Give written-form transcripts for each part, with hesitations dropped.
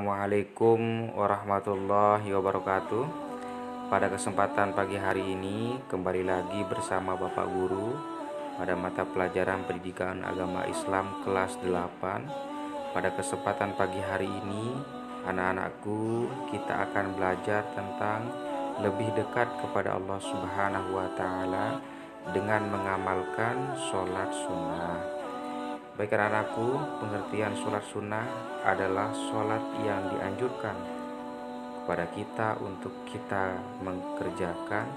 Assalamualaikum warahmatullahi wabarakatuh. Pada kesempatan pagi hari ini kembali lagi bersama Bapak Guru pada mata pelajaran Pendidikan Agama Islam kelas 8. Pada kesempatan pagi hari ini, anak-anakku, kita akan belajar tentang lebih dekat kepada Allah Subhanahu wa taala dengan mengamalkan sholat sunnah. Baik anak-anakku, pengertian sholat sunnah adalah sholat yang dianjurkan kepada kita untuk kita mengerjakan.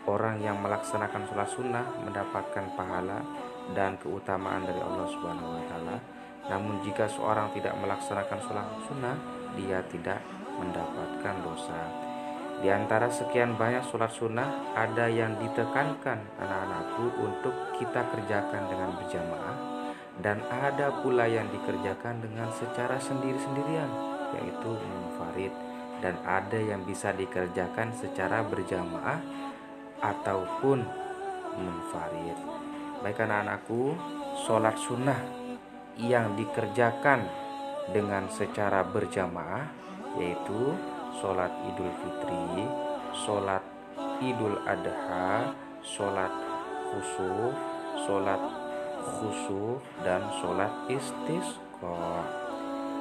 Orang yang melaksanakan sholat sunnah mendapatkan pahala dan keutamaan dari Allah Subhanahu wa taala. Namun jika seorang tidak melaksanakan sholat sunnah, dia tidak mendapatkan dosa. Di antara sekian banyak sholat sunnah, ada yang ditekankan anak-anakku untuk kita kerjakan dengan berjamaah, dan ada pula yang dikerjakan dengan secara sendiri-sendirian, yaitu munfarid, dan ada yang bisa dikerjakan secara berjamaah ataupun munfarid. Baik anak-anakku, sholat sunnah yang dikerjakan dengan secara berjamaah yaitu sholat Idul Fitri, sholat Idul Adha, sholat khusuf, dan sholat istisqa.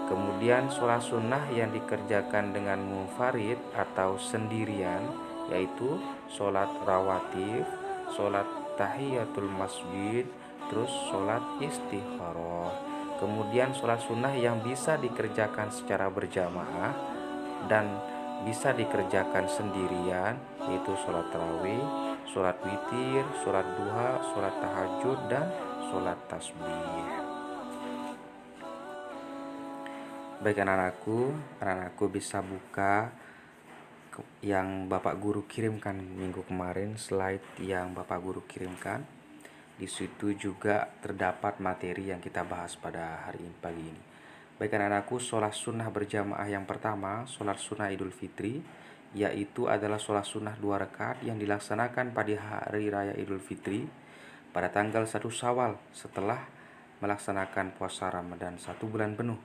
Kemudian sholat sunnah yang dikerjakan dengan munfarid atau sendirian yaitu sholat rawatib, sholat tahiyatul masjid, terus sholat istikharah. Kemudian sholat sunnah yang bisa dikerjakan secara berjamaah dan bisa dikerjakan sendirian yaitu sholat tarawih, sholat witir, sholat duha, sholat tahajud, dan sholat tasbih. Baik anak-anakku bisa buka yang Bapak Guru kirimkan minggu kemarin, slide yang Bapak Guru kirimkan. Di situ juga terdapat materi yang kita bahas pada hari ini pagi ini. Baik anak-anakku, sholat sunnah berjamaah yang pertama, sholat sunnah Idul Fitri, yaitu adalah sholat sunnah 2 rakaat yang dilaksanakan pada hari raya Idul Fitri pada tanggal 1 Syawal setelah melaksanakan puasa Ramadan 1 bulan penuh.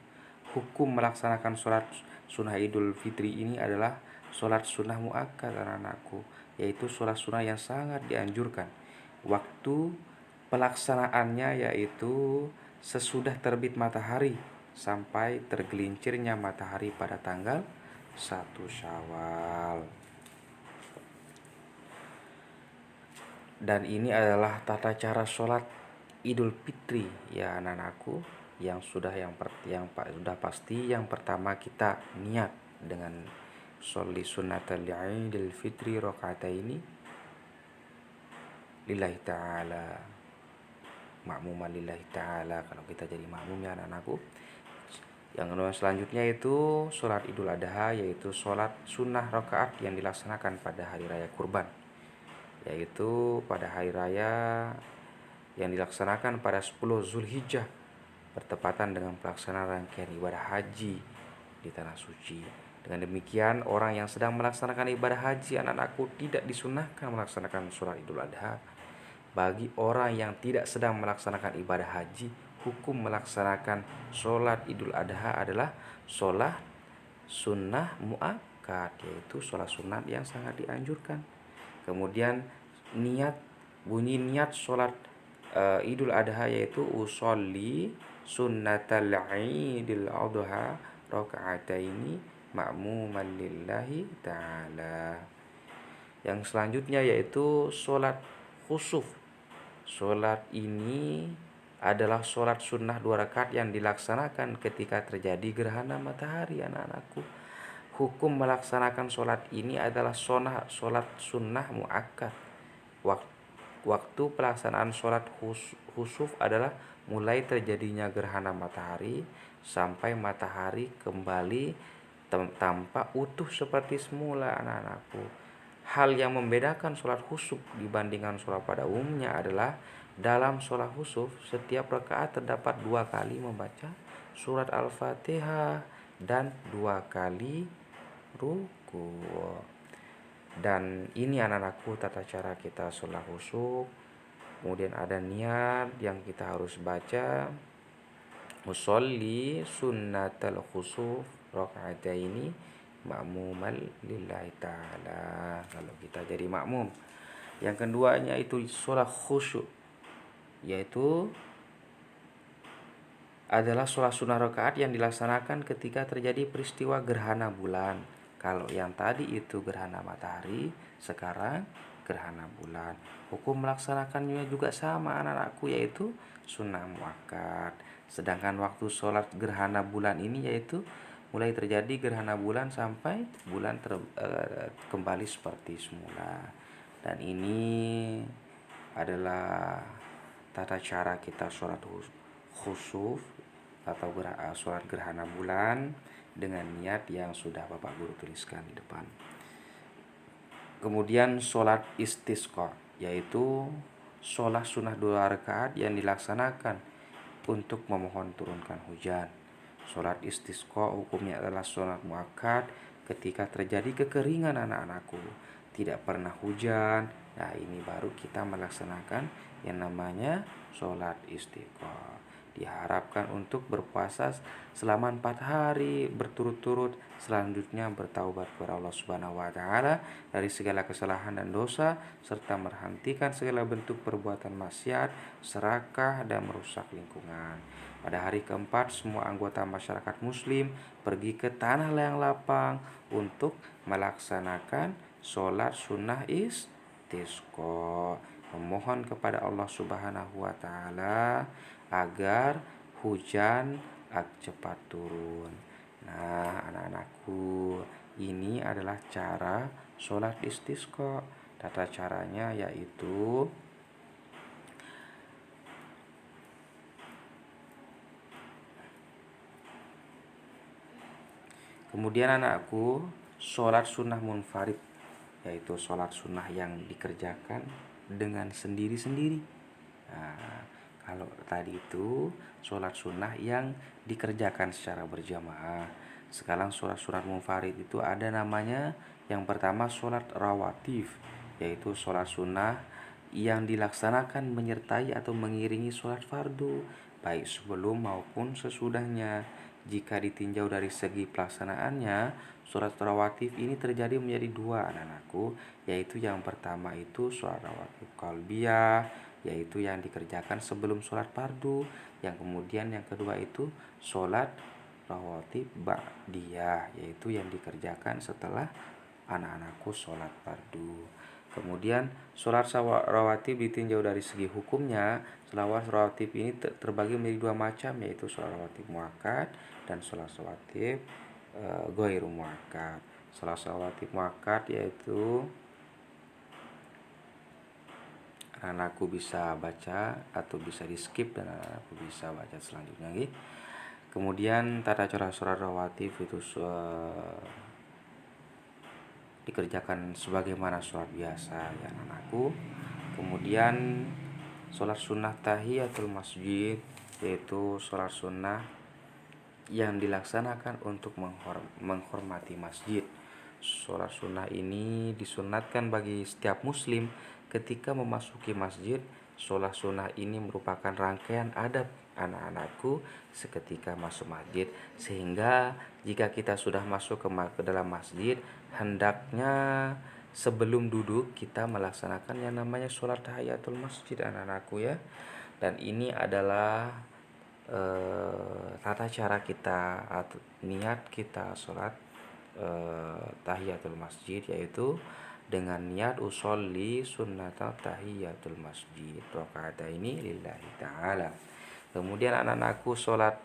Hukum melaksanakan sholat sunnah Idul Fitri ini adalah sholat sunnah muakkad anak-anakku, yaitu sholat sunnah yang sangat dianjurkan. Waktu pelaksanaannya yaitu sesudah terbit matahari sampai tergelincirnya matahari pada tanggal 1 Syawal. Dan ini adalah tata cara sholat Idul Fitri ya anak-anakku, yang sudah pasti yang pertama kita niat dengan sholli sunnatal Idul Fitri rakaataini lillahi ta'ala, makmuman lillahi ta'ala kalau kita jadi makmum ya anak-anakku. Yang kedua selanjutnya itu sholat Idul Adha, yaitu sholat sunnah rakaat yang dilaksanakan pada hari raya kurban, yaitu pada hari raya yang dilaksanakan pada 10 Zulhijjah bertepatan dengan pelaksanaan rangkaian ibadah haji di tanah suci. Dengan demikian, orang yang sedang melaksanakan ibadah haji anak-anakku tidak disunahkan melaksanakan sholat Idul Adha. Bagi orang yang tidak sedang melaksanakan ibadah haji, hukum melaksanakan sholat Idul Adha adalah sholat sunnah muakkad, yaitu sholat sunnah yang sangat dianjurkan. Kemudian bunyi niat sholat Idul Adha yaitu usolli sunnatal Idul Adha rakaataini ma'muman lillahi ta'ala. Yang selanjutnya yaitu sholat khusuf. Sholat ini adalah sholat sunnah 2 rakaat yang dilaksanakan ketika terjadi gerhana matahari anak-anakku. Hukum melaksanakan sholat ini adalah sholat sunnah muakkad. Waktu pelaksanaan sholat khusuf adalah mulai terjadinya gerhana matahari sampai matahari kembali tampak utuh seperti semula anak-anakku. Hal yang membedakan sholat khusuf dibandingkan sholat pada umumnya adalah dalam sholat khusuf setiap rakaat terdapat 2 kali membaca surat Al-Fatihah dan 2 kali ruku. Dan ini anak-anakku tata cara kita sholat khusuf. Kemudian ada niat yang kita harus baca, usolli sunnatal khusuf rakaataini ma'muman lillahi ta'ala kalau kita jadi makmum. Yang keduanya itu sholat khusyuk, yaitu adalah sholat sunnah rakaat yang dilaksanakan ketika terjadi peristiwa gerhana bulan. Kalau yang tadi itu gerhana matahari, sekarang gerhana bulan. Hukum melaksanakannya juga sama anak-anakku, yaitu sunnah muakkad. Sedangkan waktu sholat gerhana bulan ini yaitu mulai terjadi gerhana bulan sampai bulan kembali seperti semula. Dan ini adalah tata cara kita sholat khusuf atau sholat gerhana bulan dengan niat yang sudah Bapak Guru tuliskan di depan. Kemudian sholat istisqa, yaitu sholat sunnah 2 rakaat yang dilaksanakan untuk memohon turunkan hujan. Sholat istisqa hukumnya adalah sholat muakkad ketika terjadi kekeringan anak-anakku, tidak pernah hujan. Nah, ini baru kita melaksanakan yang namanya sholat istisqa. Diharapkan untuk berpuasa selama 4 hari berturut-turut, selanjutnya bertaubat kepada Allah Subhanahu wa taala dari segala kesalahan dan dosa, serta menghentikan segala bentuk perbuatan maksiat, serakah, dan merusak lingkungan. Pada hari keempat, semua anggota masyarakat muslim pergi ke tanah yang lapang untuk melaksanakan sholat sunnah istisqa, memohon kepada Allah Subhanahu wa taala agar hujan cepat turun. Nah, anak-anakku, ini adalah cara sholat istisqa. Tata caranya yaitu kemudian anakku, sholat sunnah munfarid, yaitu sholat sunnah yang dikerjakan dengan sendiri-sendiri. Nah, kalau tadi itu sholat sunnah yang dikerjakan secara berjamaah. Sekarang sholat sunnah munfarid itu ada namanya. Yang pertama sholat rawatib, yaitu sholat sunnah yang dilaksanakan menyertai atau mengiringi sholat fardu, baik sebelum maupun sesudahnya. Jika ditinjau dari segi pelaksanaannya, sholat rawatib ini terjadi menjadi 2 anak-anakku, yaitu yang pertama itu sholat rawatib qalbiyah, yaitu yang dikerjakan sebelum sholat fardu. Yang kemudian yang kedua itu sholat rawatib ba'diyah, yaitu yang dikerjakan setelah anak-anakku sholat fardu. Kemudian sholat rawatib ditinjau dari segi hukumnya. Sholat rawatib ini terbagi menjadi 2 macam, yaitu sholat rawatib muakkad dan sholat rawatib ghairu muakkad. Sholat rawatib muakkad yaitu anakku bisa baca atau bisa di skip dan anakku bisa baca selanjutnya gitu. Kemudian tata cara sholat rawatib itu dikerjakan sebagaimana sholat biasa ya anakku. Kemudian sholat sunnah tahiyatul masjid, yaitu sholat sunnah yang dilaksanakan untuk menghormati masjid. Sholat sunnah ini disunatkan bagi setiap muslim ketika memasuki masjid. Sholat sunnah ini merupakan rangkaian adab anak-anakku seketika masuk masjid, sehingga jika kita sudah masuk ke dalam masjid, hendaknya sebelum duduk kita melaksanakan yang namanya sholat tahiyatul masjid anak-anakku ya. Dan ini adalah tata cara kita atau niat kita sholat tahiyatul masjid, yaitu dengan niat usolli sunnata tahiyatul masjid rakaat ini lillahi ta'ala. Kemudian anak-anakku sholat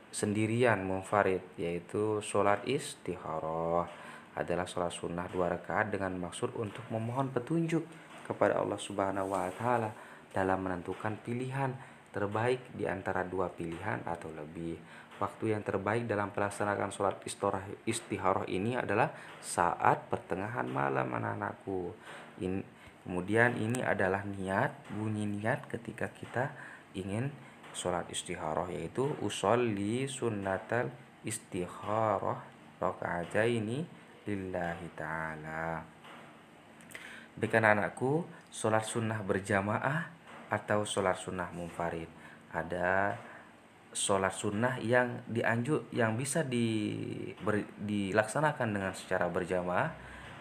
sendirian munfarid, yaitu sholat istikharah, adalah sholat sunnah 2 rakaat dengan maksud untuk memohon petunjuk kepada Allah Subhanahu wa taala dalam menentukan pilihan terbaik di antara 2 pilihan atau lebih. Waktu yang terbaik dalam pelaksanaan sholat istikharah ini adalah saat pertengahan malam anak-anakku. Kemudian ini adalah bunyi niat ketika kita ingin sholat istikharah, yaitu usolli sunnatal istikharah rakaataini lillahi ta'ala. Berikan anakku, sholat sunnah berjamaah atau sholat sunnah munfarid. Ada sholat sunnah yang bisa dilaksanakan dengan secara berjamaah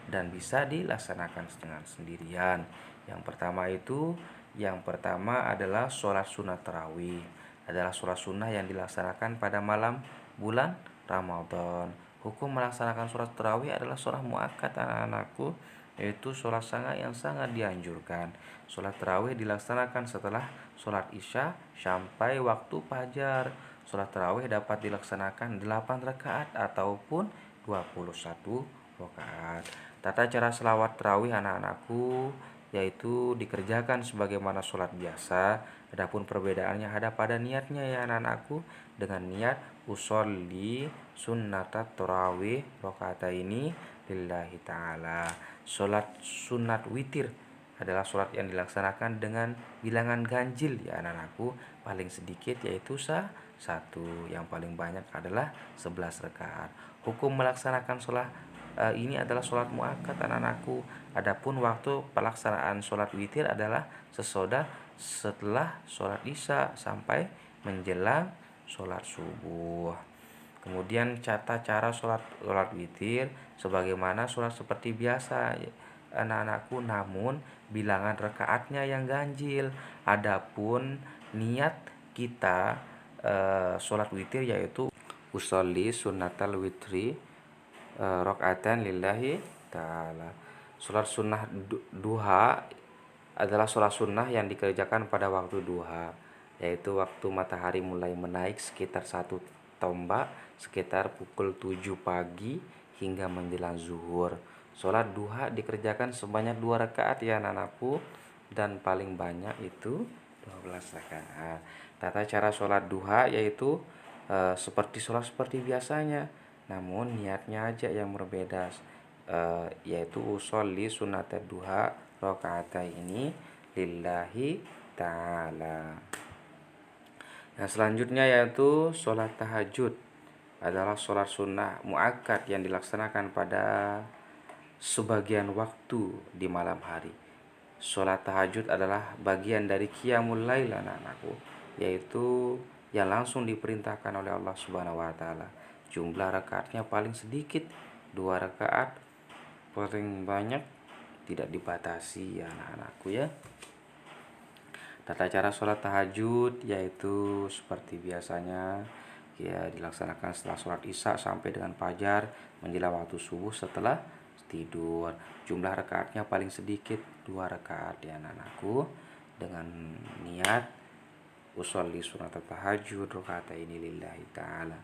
dan bisa dilaksanakan dengan sendirian. Yang pertama adalah sholat sunnah tarawih, adalah sholat sunnah yang dilaksanakan pada malam bulan Ramadan. Hukum melaksanakan sholat tarawih adalah sholat muakkad anak-anakku, yaitu sholat yang sangat dianjurkan. Sholat tarawih dilaksanakan setelah sholat isya sampai waktu fajar. Sholat tarawih dapat dilaksanakan 8 rakaat ataupun 21 rakaat. Tata cara selawat tarawih anak-anakku yaitu dikerjakan sebagaimana sholat biasa. Adapun perbedaannya ada pada niatnya ya anak-anakku, dengan niat usolli sunnatat tarawih rakaataini lillahi ta'ala. Sholat sunat witir adalah sholat yang dilaksanakan dengan bilangan ganjil ya anak-anakku, paling sedikit yaitu satu, yang paling banyak adalah 11 rakaat. Hukum melaksanakan sholat ini adalah sholat muakkad anak-anakku. Adapun waktu pelaksanaan sholat witir adalah setelah sholat isya sampai menjelang sholat subuh. Kemudian cara sholat witir sebagaimana sholat seperti biasa anak-anakku, namun bilangan rakaatnya yang ganjil. Adapun niat kita sholat witir yaitu usolli sunnatal witri rakaatan lillahi ta'ala. Sholat sunnah duha adalah sholat sunnah yang dikerjakan pada waktu duha, yaitu waktu matahari mulai menaik sekitar 1 tombak, sekitar pukul 7 pagi hingga menjelang zuhur. Sholat duha dikerjakan sebanyak 2 rakaat ya anak-anakku, dan paling banyak itu 12 rakaat. Tata cara sholat duha yaitu seperti biasanya, namun niatnya aja yang berbeda, yaitu usolli sunnatat duha rakaataini lillahi ta'ala. Yang selanjutnya yaitu sholat tahajud, adalah sholat sunnah muakkad yang dilaksanakan pada sebagian waktu di malam hari. Sholat tahajud adalah bagian dari qiyamul lail anak-anakku, yaitu yang langsung diperintahkan oleh Allah Subhanahu wa taala. Jumlah rakaatnya paling sedikit 2 rakaat, paling banyak tidak dibatasi ya anak-anakku ya. Tata cara sholat tahajud yaitu seperti biasanya ya, dilaksanakan setelah sholat isya sampai dengan fajar menjelang waktu subuh setelah tidur. Jumlah rakaatnya paling sedikit 2 rakaat ya anak-anakku, dengan niat usolli sunat tahajud rakaataini lillahi ta'ala.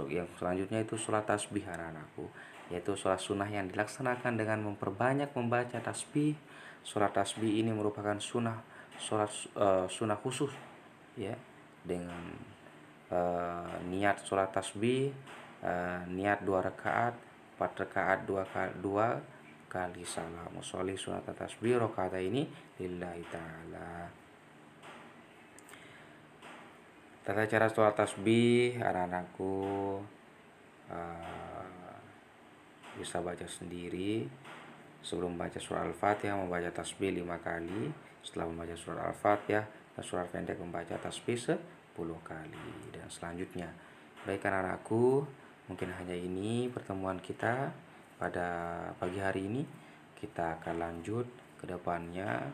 Yang selanjutnya itu sholat tasbih anak-anakku, yaitu sholat sunnah yang dilaksanakan dengan memperbanyak membaca tasbih. Sholat tasbih ini merupakan sunnah khusus ya, dengan niat sholat tasbih, niat 2 rakaat, 4 rakaat 2 kali salam. Sholli sunat tasbih rakaataini lillahi ta'ala. Tata cara sholat tasbih anak-anakku bisa baca sendiri. Sebelum membaca surah Al-Fatihah membaca tasbih 5 kali. Setelah membaca surah Al-Fatihah dan surah pendek membaca tasbih 10 kali. Dan selanjutnya, baik anak-anakku, mungkin hanya ini pertemuan kita pada pagi hari ini. Kita akan lanjut ke depannya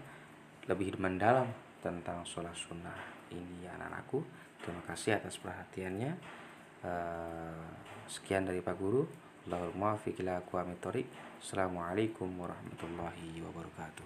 lebih mendalam tentang sholat sunnah ini ya anak-anakku. Terima kasih atas perhatiannya. Sekian dari Pak Guru. Assalamualaikum warahmatullahi wabarakatuh.